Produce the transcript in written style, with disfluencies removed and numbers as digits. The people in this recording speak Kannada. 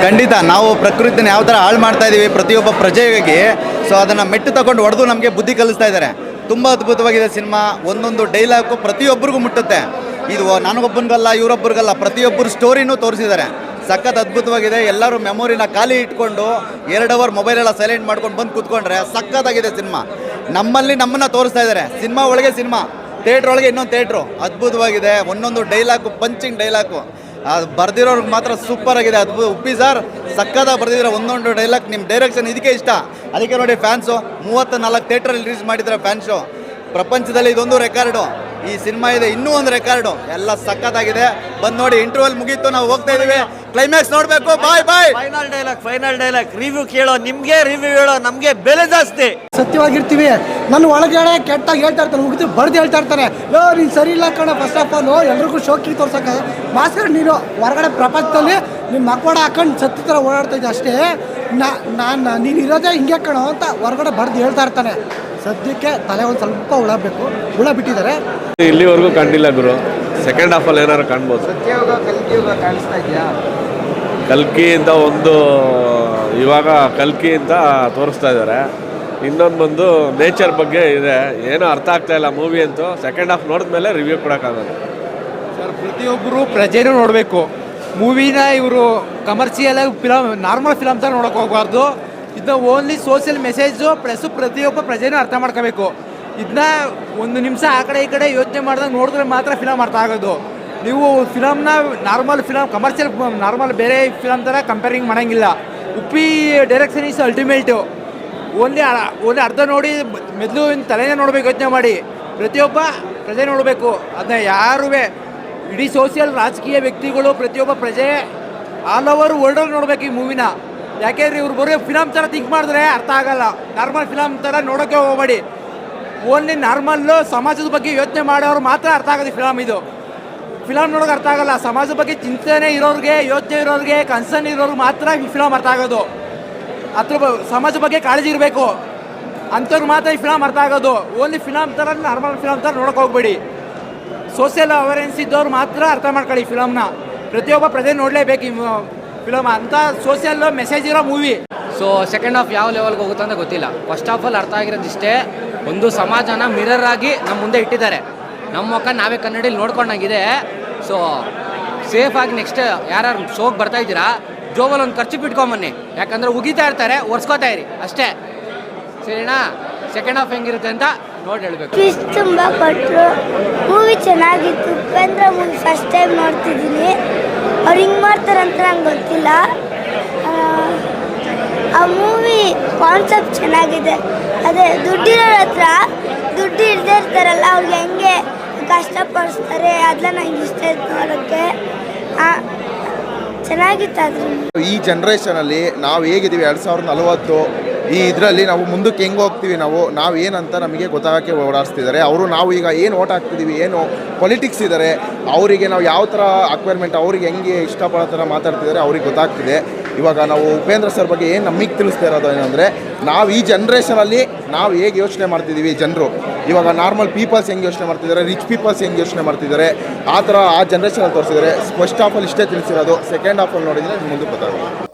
ಖಂಡಿತ ನಾವು ಪ್ರಕೃತಿನ ಯಾವ ಥರ ಹಾಳು ಮಾಡ್ತಾ ಇದ್ದೀವಿ ಪ್ರತಿಯೊಬ್ಬ ಪ್ರಜೆಗೆ. ಸೊ ಅದನ್ನು ಮೆಟ್ಟು ತಗೊಂಡು ಹೊಡೆದು ನಮಗೆ ಬುದ್ಧಿ ಕಲಿಸ್ತಾ ಇದ್ದಾರೆ. ತುಂಬ ಅದ್ಭುತವಾಗಿದೆ ಸಿನಿಮಾ. ಒಂದೊಂದು ಡೈಲಾಗು ಪ್ರತಿಯೊಬ್ಬರಿಗೂ ಮುಟ್ಟುತ್ತೆ. ಇದು ನನಗೊಬ್ಬನಿಗಲ್ಲ ಇವರೊಬ್ಬರಿಗಲ್ಲ, ಪ್ರತಿಯೊಬ್ಬರು ಸ್ಟೋರಿನೂ ತೋರಿಸಿದ್ದಾರೆ. ಸಖತ್ ಅದ್ಭುತವಾಗಿದೆ. ಎಲ್ಲರೂ ಮೆಮೊರಿನ ಖಾಲಿ ಇಟ್ಕೊಂಡು 2 ಅವರ್ ಮೊಬೈಲೆಲ್ಲ ಸೈಲೆಂಟ್ ಮಾಡ್ಕೊಂಡು ಬಂದು ಕೂತ್ಕೊಂಡ್ರೆ ಸಖತ್ತಾಗಿದೆ ಸಿನಿಮಾ. ನಮ್ಮನ್ನು ತೋರಿಸ್ತಾ ಇದ್ದಾರೆ. ಸಿನಿಮಾ ಒಳಗೆ ಸಿನಿಮಾ, ಥಿಯೇಟ್ರ್ ಒಳಗೆ ಇನ್ನೊಂದು ಥಿಯೇಟ್ರು. ಅದ್ಭುತವಾಗಿದೆ. ಒಂದೊಂದು ಡೈಲಾಗು ಪಂಚಿಂಗ್ ಡೈಲಾಗು ಅದು ಬರ್ದಿರೋರ್ಗೆ ಮಾತ್ರ ಸೂಪರ್ ಆಗಿದೆ. ಉಪ್ಪಿ ಸರ್ ಸಕ್ಕತ್ತಾಗಿ ಬರ್ದಿದ್ರೆ ಒಂದೊಂದು ಡೈಲಾಗ್. ನಿಮ್ಮ ಡೈರೆಕ್ಷನ್ ಇದಕ್ಕೆ ಇಷ್ಟ. ಅದಕ್ಕೆ ನೋಡಿ ಫ್ಯಾನ್ಸು 34 ಥಿಯೇಟ್ರಲ್ಲಿ ರಿಲೀಸ್ ಮಾಡಿದ್ದಾರೆ ಫ್ಯಾನ್ಸು. ಪ್ರಪಂಚದಲ್ಲಿ ಇದೊಂದು ರೆಕಾರ್ಡು. ಈ ಸಿನಿಮಾ ಇದೆ, ಇನ್ನೂ ಒಂದು ರೆಕಾರ್ಡು. ಎಲ್ಲ ಸಖತ್ತಾಗಿದೆ. ಬಂದು ನೋಡಿ. ಇಂಟರ್ವಲ್ ಮುಗೀತು, ನಾವು ಹೋಗ್ತಾ ಇದೀವಿ. ಕ್ಲೈಮ್ಯಾಕ್ಸ್ ನೋಡಬೇಕು. ಬಾಯ್ ಬಾಯ್. ಫೈನಲ್ ಡೈಲಾಗ್ ರಿವ್ಯೂ ಕೇಳೋ ನಿಮ್ಗೆ, ರಿವ್ಯೂ ಹೇಳೋ ನಮ್ಗೆ ಬೆಲೆ ಜಾಸ್ತಿ. ಸತ್ಯವಾಗಿರ್ತೀವಿ. ನನ್ನ ಒಳಗಡೆ ಕೆಟ್ಟಾಗಿ ಹೇಳ್ತಾ ಇರ್ತಾನೆ, ಮುಗಿದು ಬರ್ದು ಹೇಳ್ತಾ ಇರ್ತಾನೆ, ಯೋ ನೀನು ಸರಿ ಇಲ್ಲ ಕಣ. ಫಸ್ಟ್ ಆಫ್ ಆಲ್ ಎಲ್ರಿಗೂ ಶೋಕಿ ತೋರ್ಸಕ್ಕೆ ಮಾಸ್ಕರ್ ನೀನು ಹೊರಗಡೆ ಪ್ರಪಂಚದಲ್ಲಿ ನಿಮ್ಮ ಮಕ್ಕಳ ಹಾಕೊಂಡು ಸತ್ಯ ಥರ ಓಡಾಡ್ತಾ ಇದ್ದೆ ಅಷ್ಟೇ. ನೀನು ಇರೋದೇ ಹಿಂಗೆ ಕಣೋ ಅಂತ ಹೊರಗಡೆ ಬರ್ದು ಹೇಳ್ತಾ ಇರ್ತಾನೆ. ಸದ್ಯಕ್ಕೆ ತಲೆ ಒಂದು ಸ್ವಲ್ಪ ಹುಳ ಬಿಟ್ಟಿದ್ದಾರೆ. ಇಲ್ಲಿವರೆಗೂ ಕಂಡಿಲ್ಲ ಗುರು. ಸೆಕೆಂಡ್ ಹಾಫಲ್ಲಿ ಏನಾರು ಕಾಣ್ಬೋದು. ಸತ್ಯಯುಗ ಕಲ್ಕಿಯುಗ ಕಾಣಿಸ್ತಾ ಇದೆಯಾ? ಕಲ್ಕಿ ಅಂತ ಒಂದು ಇವಾಗ ಕಲ್ಕಿ ಅಂತ ತೋರಿಸ್ತಾ ಇದ್ದಾರೆ. ಇನ್ನೊಂದು ಬಂದು ನೇಚರ್ ಬಗ್ಗೆ ಇದೆ. ಏನೂ ಅರ್ಥ ಆಗ್ತಾ ಇಲ್ಲ ಮೂವಿ ಅಂತೂ. ಸೆಕೆಂಡ್ ಹಾಫ್ ನೋಡಿದ್ಮೇಲೆ ರಿವ್ಯೂ ಕೊಡೋಕ್ಕಾಗಲ್ಲ ಸರ್. ಪ್ರತಿಯೊಬ್ಬರು ಪ್ರಜೆನೂ ನೋಡಬೇಕು ಮೂವಿನ. ಇವರು ಕಮರ್ಷಿಯಲ್ ಫಿಲಮ್, ನಾರ್ಮಲ್ ಫಿಲಮ್ ಥರ ನೋಡೋಕೆ ಹೋಗಬಾರ್ದು. ಇದನ್ನ ಓನ್ಲಿ ಸೋಷಿಯಲ್ ಮೆಸೇಜು ಪ್ಲಸ್ ಪ್ರತಿಯೊಬ್ಬ ಪ್ರಜೆನೂ ಅರ್ಥ ಮಾಡ್ಕೋಬೇಕು. ಇದನ್ನ ಒಂದು ನಿಮಿಷ ಆ ಕಡೆ ಈ ಕಡೆ ಯೋಚನೆ ಮಾಡಿದಾಗ ನೋಡಿದ್ರೆ ಮಾತ್ರ ಫಿಲಮ್ ಅರ್ಥ ಆಗೋದು. ನೀವು ಫಿಲಮ್ನ ನಾರ್ಮಲ್ ಫಿಲಮ್, ಕಮರ್ಷಿಯಲ್ ನಾರ್ಮಲ್ ಬೇರೆ ಫಿಲಮ್ ಥರ ಕಂಪೇರಿಂಗ್ ಮಾಡೋಂಗಿಲ್ಲ. Uppi direction is ultimate. Only ಅರ್ಧ ನೋಡಿ ಮೊದಲು ತಲೆನೇ ನೋಡಬೇಕು, ಯೋಚನೆ ಮಾಡಿ. ಪ್ರತಿಯೊಬ್ಬ ಪ್ರಜೆ ನೋಡಬೇಕು ಅದನ್ನ. ಯಾರೂ ಇಡೀ ಸೋಷಿಯಲ್ ರಾಜಕೀಯ ವ್ಯಕ್ತಿಗಳು ಪ್ರತಿಯೊಬ್ಬ ಪ್ರಜೆ ಆಲ್ ಓವರ್ ವರ್ಲ್ಡಲ್ಲಿ ನೋಡಬೇಕು ಈ ಮೂವಿನ. ಯಾಕೆಂದರೆ ಇವ್ರು ಬರೋ ಫಿಲಮ್ ಥರ ಥಿಂಕ್ ಮಾಡಿದ್ರೆ ಅರ್ಥ ಆಗಲ್ಲ. ನಾರ್ಮಲ್ ಫಿಲಮ್ ಥರ ನೋಡೋಕ್ಕೆ ಹೋಗಬೇಡಿ. ಓನ್ಲಿ ನಾರ್ಮಲ್ಲು ಸಮಾಜದ ಬಗ್ಗೆ ಯೋಚನೆ ಮಾಡೋರು ಮಾತ್ರ ಅರ್ಥ ಆಗೋದು ಫಿಲಮ್. ಇದು ಫಿಲಮ್ ನೋಡೋಕೆ ಅರ್ಥ ಆಗಲ್ಲ. ಸಮಾಜದ ಬಗ್ಗೆ ಚಿಂತನೆ ಇರೋರಿಗೆ, ಯೋಚನೆ ಇರೋರಿಗೆ, ಕನ್ಸರ್ನ್ ಇರೋರಿಗೆ ಮಾತ್ರ ಈ ಫಿಲಮ್ ಅರ್ಥ ಆಗೋದು. ಸಮಾಜ ಬಗ್ಗೆ ಕಾಳಜಿ ಇರಬೇಕು ಅಂಥವ್ರು ಮಾತ್ರ ಈ ಫಿಲಮ್ ಅರ್ಥ ಆಗೋದು. ಓನ್ಲಿ ಫಿಲಮ್ ಥರ ನಾರ್ಮಲ್ ಫಿಲಮ್ ಥರ ನೋಡೋಕೆ ಹೋಗ್ಬೇಡಿ. ಸೋಷಿಯಲ್ ಅವೇರೆನ್ಸ್ ಇದ್ದವ್ರು ಮಾತ್ರ ಅರ್ಥ ಮಾಡ್ಕೊಳ್ಳಿ ಫಿಲಮ್ನ. ಪ್ರತಿಯೊಬ್ಬ ಪ್ರಜೆ ನೋಡಲೇಬೇಕು ಈ ಫಿಲಮ್. ಅಂತ ಸೋಷಿಯಲ್ ಮೆಸೇಜ್ ಇರೋ ಮೂವಿ. ಸೊ ಸೆಕೆಂಡ್ ಹಾಫ್ ಯಾವ ಲೆವೆಲ್ಗೆ ಹೋಗುತ್ತೆ ಅಂತ ಗೊತ್ತಿಲ್ಲ. ಫಸ್ಟ್ ಹಾಫಲ್ಲಿ ಅರ್ಥ ಆಗಿರೋದಿಷ್ಟೇ, ಒಂದು ಸಮಾಜನ ಮಿರರ್ ಆಗಿ ನಮ್ಮ ಮುಂದೆ ಇಟ್ಟಿದ್ದಾರೆ. ನಮ್ಮ ಮುಖ ನಾವೇ ಕನ್ನಡಿಯಲ್ಲಿ ನೋಡ್ಕೊಂಡಾಗಿದೆ. ಸೊ ಸೇಫಾಗಿ ನೆಕ್ಸ್ಟ್ ಯಾರು ಶೋಗೆ ಬರ್ತಾ ಇದ್ದೀರಾ, ಜೋಬಲ್ಲಿ ಒಂದು ಖರ್ಚು ಬಿಟ್ಕೊಂಬನ್ನಿ. ಯಾಕಂದರೆ ಉಗಿತಾ ಇರ್ತಾರೆ, ಒರೆಸ್ಕೋತಾ ಇರಿ ಅಷ್ಟೇ. ಸರಿನಾ? ಸೆಕೆಂಡ್ ಹಾಫ್ ಹೆಂಗಿರುತ್ತೆ ಅಂತ ನೋಡಿ ಹೇಳ್ಬೇಕು. ಟ್ವಿಸ್ಟ್ ತುಂಬ ಕೊಟ್ಟರು. ಮೂವಿ ಚೆನ್ನಾಗಿತ್ತು. ಉಪೇಂದ್ರ ಮೂವಿ ಫಸ್ಟ್ ಟೈಮ್ ನೋಡ್ತಿದ್ದೀನಿ. ಅವ್ರು ಹಿಂಗೆ ಮಾಡ್ತಾರಂತ ನಂಗೆ ಗೊತ್ತಿಲ್ಲ. ಆ ಮೂವಿ ಕಾನ್ಸೆಪ್ಟ್ ಚೆನ್ನಾಗಿದೆ. ಅದೇ ದುಡ್ಡಿರೋರ ಹತ್ರ ದುಡ್ಡು ಇಲ್ಲದೆ ಇರ್ತಾರಲ್ಲ, ಅವ್ರಿಗೆ ಹೆಂಗೆ ಕಷ್ಟಪಡಿಸ್ತಾರೆ ಅದನ್ನ ನಂಗೆ ಇಷ್ಟ ಇತ್ತು ನೋಡೋಕ್ಕೆ. ಚೆನ್ನಾಗಿತ್ತು. ಅದ್ರ ಈ ಜನ್ರೇಷನಲ್ಲಿ ನಾವು ಹೇಗಿದ್ದೀವಿ 2040 ಈ ಇದರಲ್ಲಿ ನಾವು ಮುಂದಕ್ಕೆ ಹೆಂಗೆ ಹೋಗ್ತೀವಿ, ನಾವು ಏನಂತ ನಮಗೆ ಗೊತ್ತಾಗೋಕ್ಕೆ ಓಡಾಡಿಸ್ತಿದ್ದಾರೆ ಅವರು. ನಾವು ಈಗ ಏನು ಓಟ್ ಹಾಕ್ತಿದ್ದೀವಿ, ಏನು ಪೊಲಿಟಿಕ್ಸ್ ಇದ್ದಾರೆ, ಅವರಿಗೆ ನಾವು ಯಾವ ಥರ ಅಕ್ವೈರ್ಮೆಂಟ್, ಅವ್ರಿಗೆ ಹೆಂಗೆ ಇಷ್ಟಪಡೋ ಥರ ಮಾತಾಡ್ತಿದ್ದಾರೆ ಅವ್ರಿಗೆ ಗೊತ್ತಾಗ್ತಿದೆ. ಇವಾಗ ನಾವು ಉಪೇಂದ್ರ ಸರ್ ಬಗ್ಗೆ ಏನು ನಮಗೆ ತಿಳಿಸ್ತಾ ಇರೋದು ಏನಂದರೆ, ನಾವು ಈ ಜನ್ರೇಷನಲ್ಲಿ ನಾವು ಹೇಗೆ ಯೋಚನೆ ಮಾಡ್ತಿದ್ದೀವಿ ಜನರು. ಇವಾಗ ನಾರ್ಮಲ್ ಪೀಪಲ್ಸ್ ಹೆಂಗೆ ಯೋಚನೆ ಮಾಡ್ತಿದ್ದಾರೆ, ರಿಚ್ ಪೀಪಲ್ಸ್ ಹೆಂಗೆ ಯೋಚನೆ ಮಾಡ್ತಿದ್ದಾರೆ, ಆ ಥರ ಆ ಜನ್ರೇಷನಲ್ಲಿ ತೋರಿಸಿದ್ದಾರೆ. ಫಸ್ಟ್ ಹಾಫಲ್ಲಿ ಇಷ್ಟೇ ತಿಳಿಸಿರೋದು. ಸೆಕೆಂಡ್ ಹಾಫಲ್ಲಿ ನೋಡಿದರೆ ಮುಂದೆ ಗೊತ್ತಾಗುತ್ತೆ.